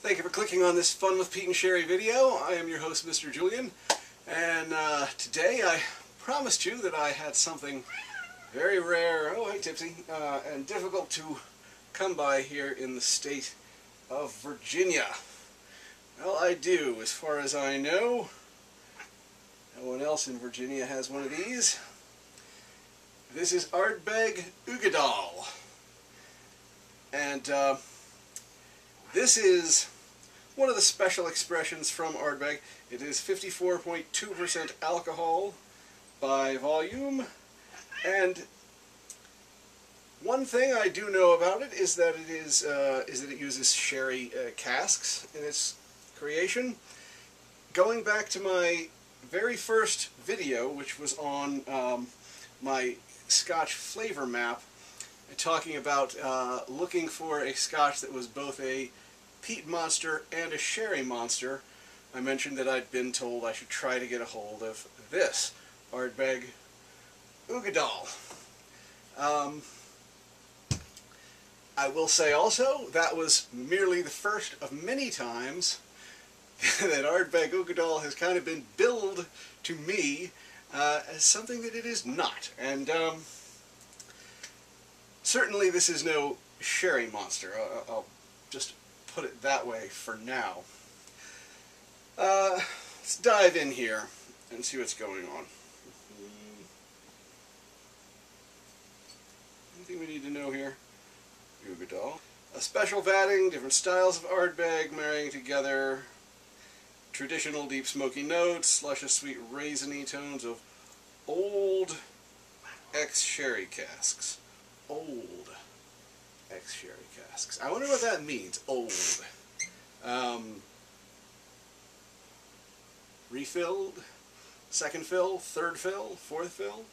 Thank you for clicking on this Fun with Pete and Sherry video. I am your host, Mr. Julian, and today I promised you that I had something very rare, oh hey Tipsy, and difficult to come by here in the state of Virginia. Well, I do. As far as I know, no one else in Virginia has one of these. This is Ardbeg Uigeadail, and this is one of the special expressions from Ardbeg. It is 54.2% alcohol by volume, and one thing I do know about it is that it uses sherry casks in its creation. Going back to my very first video, which was on my Scotch flavor map, talking about looking for a Scotch that was both a peat monster and a sherry monster, I mentioned that I'd been told I should try to get a hold of this, Ardbeg Uigeadail. I will say also, that was merely the first of many times that Ardbeg Uigeadail has kind of been billed to me as something that it is not. And certainly this is no sherry monster. I'll just put it that way for now. Let's dive in here and see what's going on. Anything we need to know here? Uigeadail. A special vatting, different styles of Ardbeg marrying together, traditional deep smoky notes, luscious sweet raisiny tones of old ex-sherry casks. Old ex-sherry casks. I wonder what that means, old. Refilled? Second fill? Third fill? Fourth fill?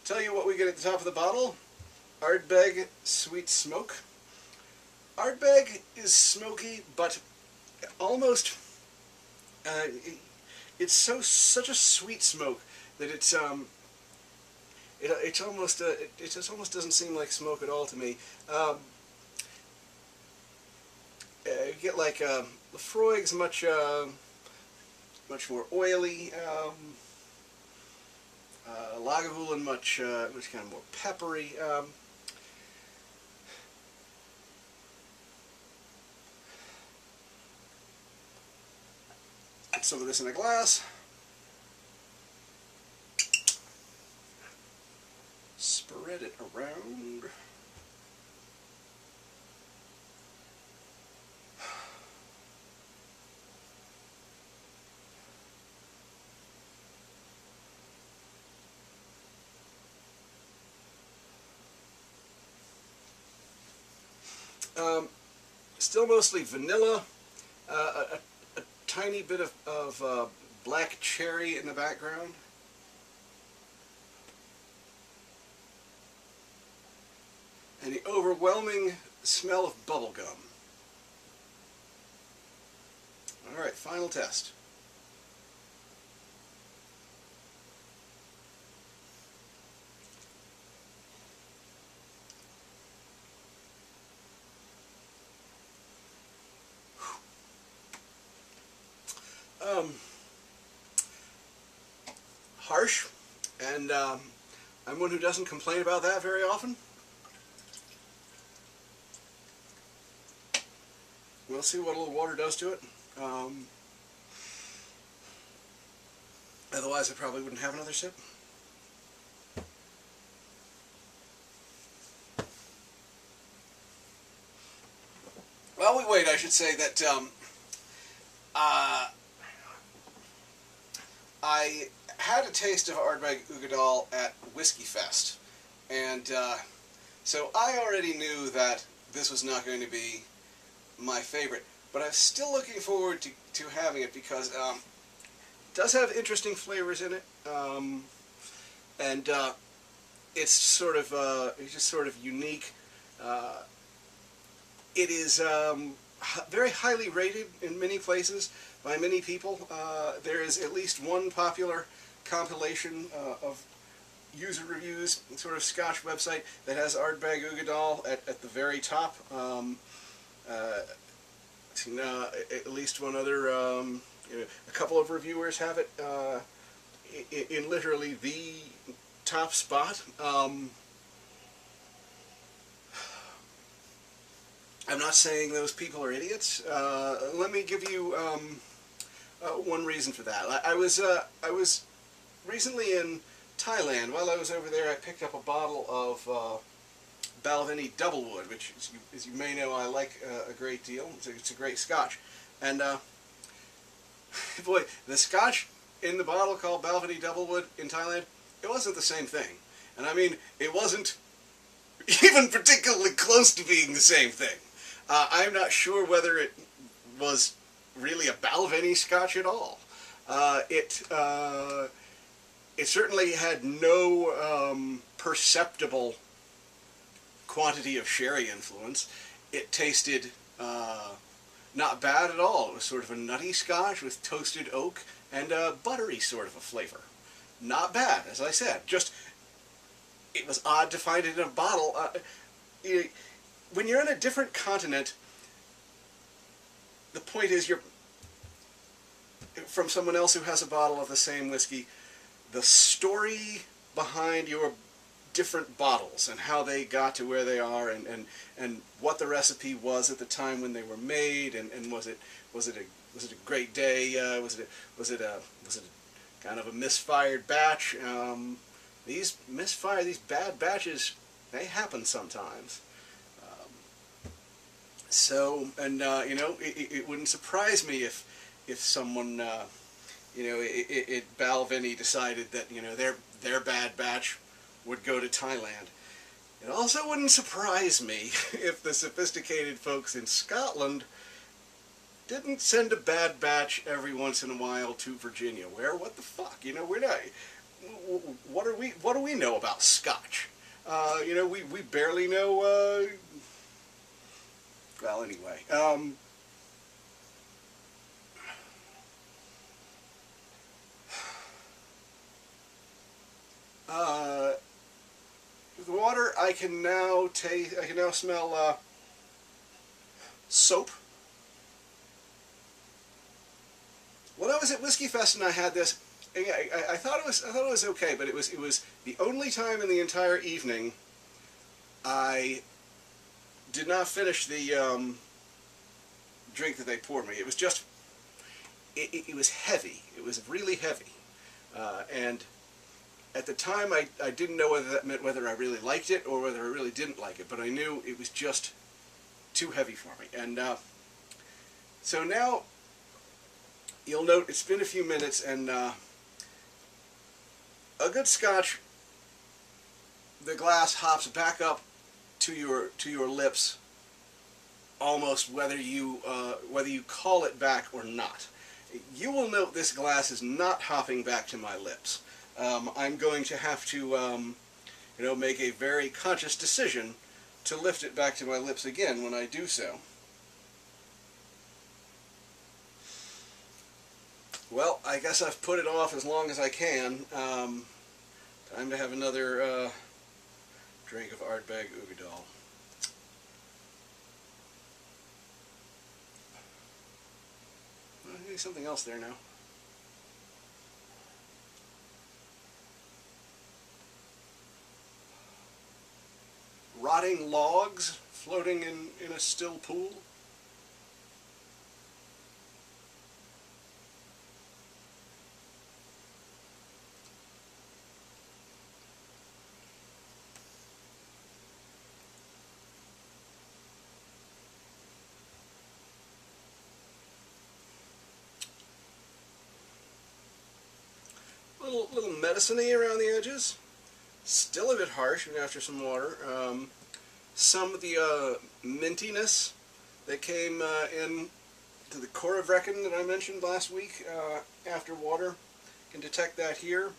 Tell you what we get at the top of the bottle. Ardbeg Sweet Smoke. Ardbeg is smoky, but almost, it's such a sweet smoke that it just almost doesn't seem like smoke at all to me. You get like Lefroy's much more oily. Lagavulin much kind of more peppery. Put some of this in a glass. Spread it around. Still mostly vanilla, a tiny bit of black cherry in the background. And the overwhelming smell of bubblegum. Alright, final test. Harsh, and I'm one who doesn't complain about that very often. We'll see what a little water does to it. Otherwise I probably wouldn't have another sip. While we wait, I should say that I had a taste of Ardbeg Uigeadail at Whisky Fest, and so I already knew that this was not going to be my favorite, but I'm still looking forward to having it because it does have interesting flavors in it, and it's just sort of unique. It is very highly rated in many places by many people. There is at least one popular compilation of user reviews sort of Scotch website that has Ardbeg Uigeadail at the very top. At least one other, a couple of reviewers have it in literally the top spot. I'm not saying those people are idiots. Let me give you one reason for that. I was recently in Thailand. While I was over there, I picked up a bottle of Balvenie Doublewood, which, as you may know, I like a great deal. It's a great Scotch. And boy, the Scotch in the bottle called Balvenie Doublewood in Thailand, it wasn't the same thing. And I mean, it wasn't even particularly close to being the same thing. I'm not sure whether it was really a Balvenie Scotch at all. It certainly had no perceptible quantity of sherry influence. It tasted not bad at all. It was sort of a nutty Scotch with toasted oak and a buttery sort of a flavor. Not bad, as I said. Just, it was odd to find it in a bottle. When you're in a different continent, the point is you're from someone else who has a bottle of the same whiskey. The story behind your different bottles and how they got to where they are, and what the recipe was at the time when they were made, and was it a great day? Was it a kind of a misfired batch? These bad batches, they happen sometimes. So, and you know, it wouldn't surprise me if someone, you know, Balvenie decided that, you know, their bad batch would go to Thailand. It also wouldn't surprise me if the sophisticated folks in Scotland didn't send a bad batch every once in a while to Virginia, where, what the fuck, you know, we're not, what do we know about Scotch? You know, we barely know, well, anyway, the water, I can now smell soap. When I was at Whiskey Fest and I had this, I thought it was okay, but it was the only time in the entire evening I did not finish the drink that they poured me. It was just, it was heavy. It was really heavy, and at the time I didn't know whether that meant whether I really liked it or whether I really didn't like it, but I knew it was just too heavy for me. And so now you'll note it's been a few minutes, and a good Scotch, the glass hops back up to your lips almost whether you call it back or not. You will note this glass is not hopping back to my lips. I'm going to have to you know, make a very conscious decision to lift it back to my lips again when I do so. Well, I guess I've put it off as long as I can. Time to have another drink of Ardbeg Uigeadail. Maybe something else there now. Rotting logs floating in a still pool. Little medicine-y around the edges. Still a bit harsh after some water. Some of the mintiness that came in to the core of Reckon that I mentioned last week after water. You can detect that here.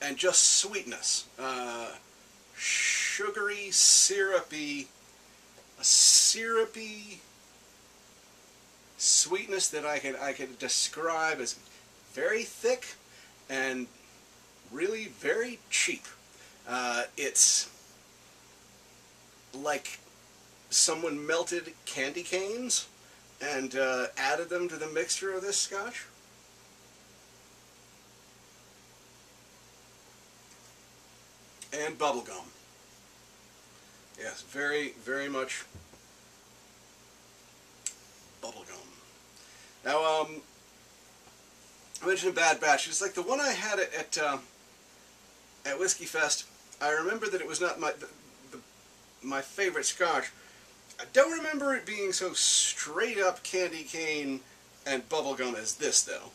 And just sweetness. Sugary, syrupy, a syrupy sweetness that I could describe as very thick and really very cheap. It's like someone melted candy canes and added them to the mixture of this scotch. And bubblegum. Yes, very, very much bubblegum. Now, I mentioned a bad batch. It's like the one I had at Whiskey Fest. I remember that it was not my favorite scotch. I don't remember it being so straight up candy cane and bubblegum as this, though.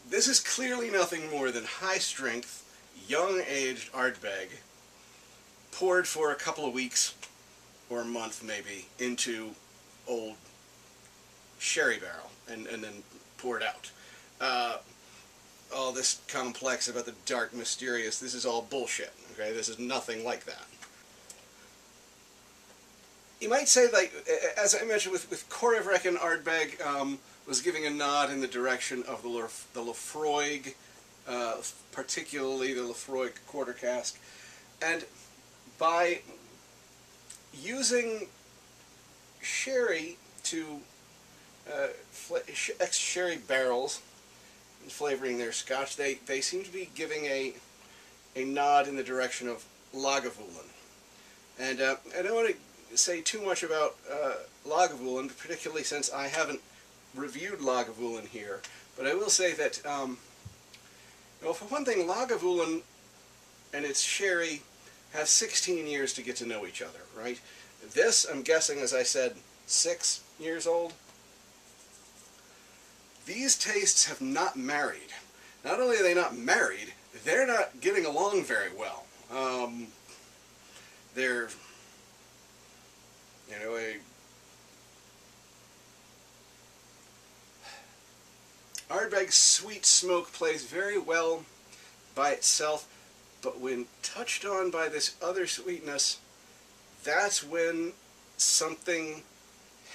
This is clearly nothing more than high-strength, young-aged Ardbeg, poured for a couple of weeks, or a month maybe, into old sherry barrel, and then poured out. All this complex about the dark, mysterious, this is all bullshit, okay? This is nothing like that. You might say, like, as I mentioned with Corrivrek and Ardbeg, was giving a nod in the direction of the Laphroaig, particularly the Laphroaig quarter cask. And by using sherry to ex-sherry barrels and flavoring their scotch, they seem to be giving a nod in the direction of Lagavulin. And I don't want to say too much about Lagavulin, particularly since I haven't reviewed Lagavulin here, but I will say that, well, for one thing, Lagavulin and its sherry have 16 years to get to know each other, right? This, I'm guessing, as I said, 6 years old. These tastes have not married. Not only are they not married, they're not getting along very well. They're, you know, Ardbeg's sweet smoke plays very well by itself, but when touched on by this other sweetness, that's when something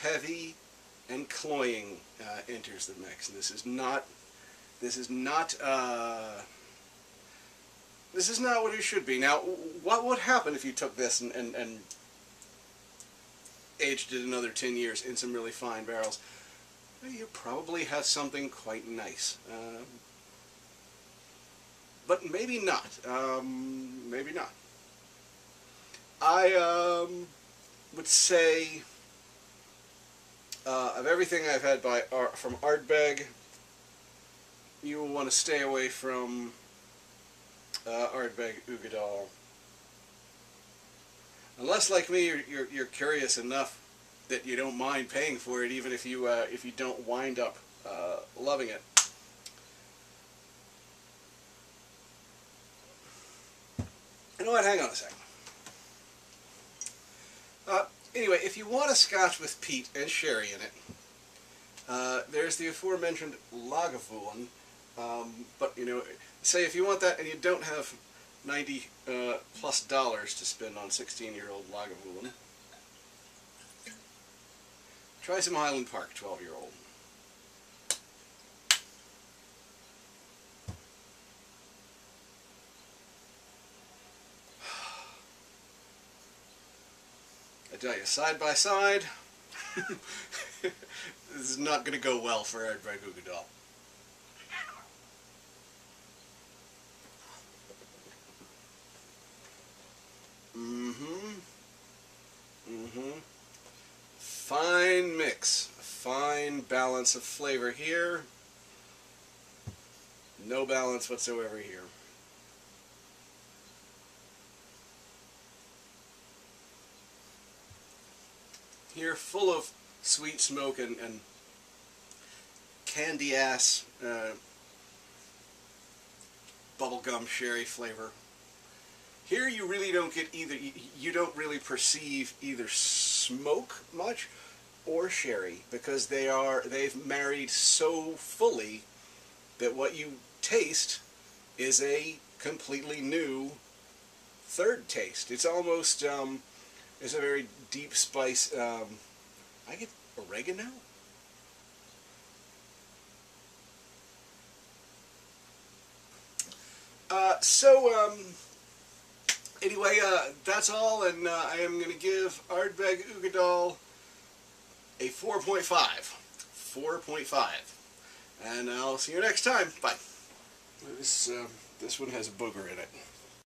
heavy and cloying enters the mix. And this is not what it should be. Now, what would happen if you took this and aged it another 10 years in some really fine barrels? You probably have something quite nice. But maybe not. Maybe not. I would say of everything I've had from Ardbeg, you will want to stay away from Ardbeg Uigeadail. Unless, like me, you're curious enough that you don't mind paying for it, even if you don't wind up loving it. You know what? Hang on a second. Anyway, if you want a scotch with peat and sherry in it, there's the aforementioned Lagavulin. But, you know, say if you want that and you don't have $90+ to spend on 16-year-old Lagavulin, try some Highland Park 12-year-old. I tell you, side by side, this is not going to go well for Ardbeg Uigeadail. Fine mix, a fine balance of flavor here, no balance whatsoever here. Here, full of sweet smoke and candy-ass bubblegum sherry flavor. Here you really don't get either, you don't really perceive either smoke much or sherry, because they've married so fully that what you taste is a completely new third taste. It's almost It's a very deep spice. I get oregano. Anyway, that's all, and I am going to give Ardbeg Uigeadail a 4.5. 4.5. And I'll see you next time. Bye. This one has a booger in it.